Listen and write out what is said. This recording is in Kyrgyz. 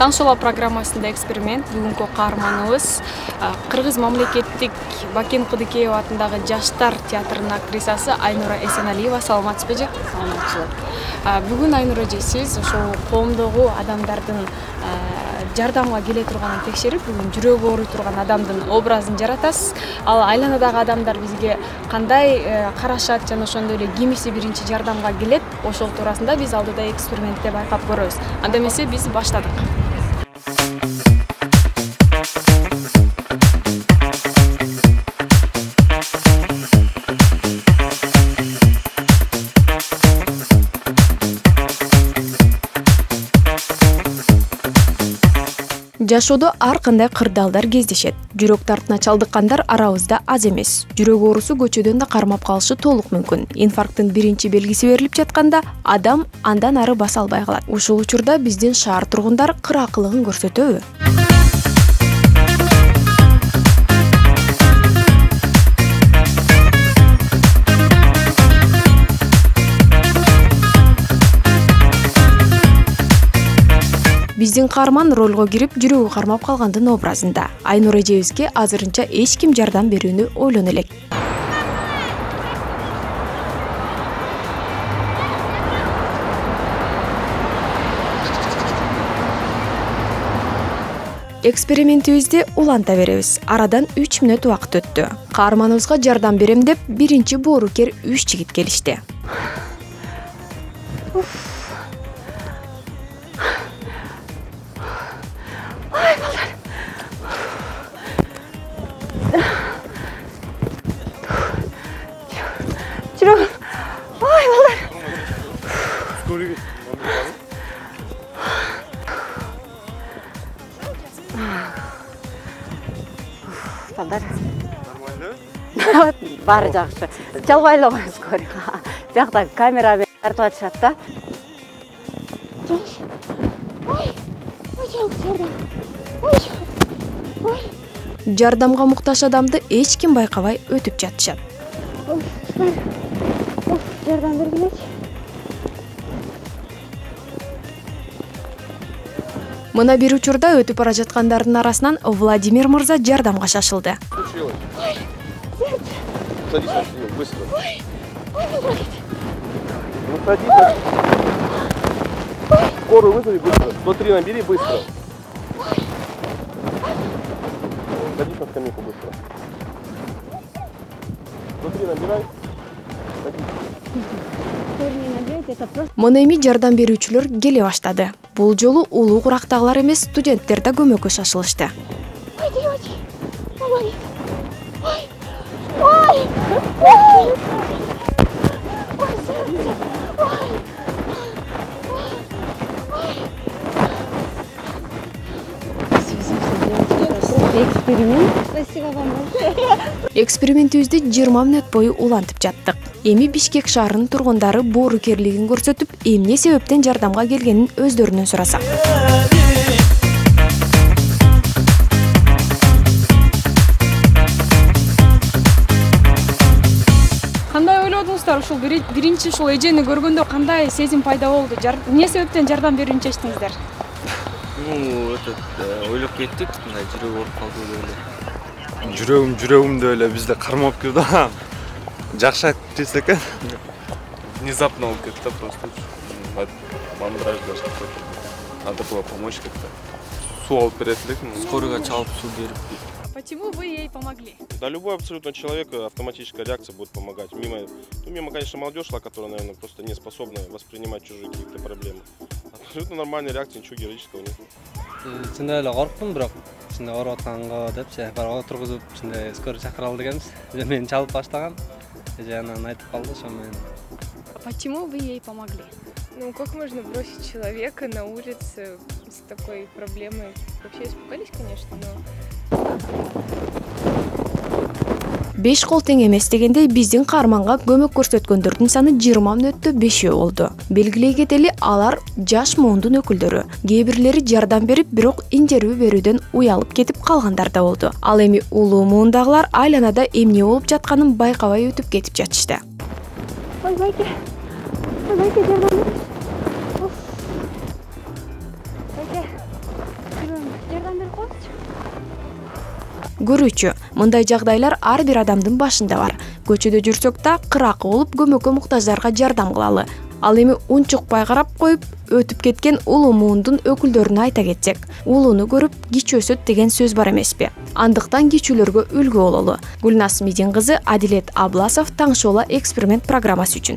Таңшола программасында эксперимент. Бүгүнкү каарманыбыз Кыргыз мамлекеттик Бакен Кыдыкеев атындагы Жаштар театрынын актрисасы Айнура Эсеналиева. Саламатсызбы? Саламатчылык. Бүгүн Айнура эже, сиз ошол коомдогу адамдардын жардамга келе турганын текшерип, бүгүн жүрөгү ооруй турган адамдын образын жаратасыз. Ал айланадагы адамдар бизге кандай карашат жана ошондой эле кимиси биринчи жардамга келет, ошол туурасында биз алдыда экспериментте байкап көрөбүз. Анда эмесе биз баштадык. Жашоодо ар кандай кырдаалдар кездешет. Жүрөк тартына чалдыккандар арабызда аз эмес. Жүрөк оорусу көчөдөн да кармап калышы толук мүмкүн. Инфаркттын биринчи белгиси берилип жатканда адам андан ары баса албай калат. Ушул учурда биздин шаар тургундар кыракылыгын көрсөтөбү? Биздин каарман ролго кирип, жүрөгү кармап калгандын образында. Айнура эжебизге азырынча эч ким жардам берүүнү ойлоно элек. Экспериментибизди уланта беребиз. Арадан 3 мүнөт убакыт өттү. Каарманыбызга жардам берем деп биринчи боорукер 3 жигит келишти. Баары жакшы. Жалбайлабаңыз көрүң. Жакта камера тартып атышат да. Жардамга муктаж адамды эч ким байкабай өтүп жатышат. Жардам бергилечи. Мына бир учурда өтүп бара жаткандардын арасынан Владимир мырза жардамга шашылды. Садись, быстро. Ну садись. Скорую вызови быстро. 103 набери быстро. Садись на скамейку быстро. 103 набирай. Мына эми жардам берүүчүлөр келе баштады. Бул жолу улуу курактагылар эмес, студенттер да көмөккө шашылышты. Экспериментибизди 20 мүнөт бою улантып жаттык. Эми Бишкек шаарынын тургундары боорукерлигин көрсөтүп, эмне себептен жардамга келгенин өздөрүнөн сурасак. Кандай ойлодуңуздар? Ушул биринчи ушул эжени көргөндө кандай сезим пайда болду? Эмне себептен жардам берүүнү чечтиңиздер? Ойлоп кеттик, мындай жүрөк ооруп калды деп эле. Жүрөгүм деп эле бизде кармап кирди. Жакшы актриса экен. Внезапно болуп кетти просто. Мандраж даже какой-то. Надо было помочь как-то. Суу алып берет элекмин. Скорыйга чалып суу берип. Почему вы ей помогли? Да, любой абсолютно человек, автоматическая реакция будет помогать. Мимо, конечно, молодежь шла, которая, наверное, просто не способна воспринимать чужие какие-то проблемы. Абсолютно нормальная реакция, ничего героического нет. Чындай эле корктум, бирок чындай ооруп атканга депчи, барып отургузуп, чындай скорый чакыралы дегенбиз. Мени чалып баштаган. Эже анан айтып калды, ошо менен. Почему вы ей помогли? Ну, как можно бросить человека на улице с такой проблемой? Вообще испугались, конечно, но... 5 кол тең эмес дегендей биздин каарманга көмөк көрсөткөндөрдүн саны 20 мүнөттө 5 болду. Белгилей кетели, алар жаш муундун өкүлдөрү. Кээ бирлери жардам берип, бирок интервью берүүдөн уялып кетип калгандар да болду. Ал эми улуу муундагылар айланада эмне болуп жатканын байкабай өтүп кетип жатышты. Ойбайке, жардам бериңиз. көрүүчү. Мындай жагдайлар ар бир адамдын башында бар. Көчөдө жүрсөк да кыракы болуп көмөккө муктаждарга жардам кылалы. Ал эми унчукпай карап коюп өтүп кеткен улуу муундун өкүлдөрүнө айта кетсек, улууну көрүп кичи өсөт деген сөз бар эмеспи? Андыктан кичүүлөргө үлгү бололу. Гүлназ Медин кызы, Адилет Абласов, Таң шоу эксперимент программасы үчүн.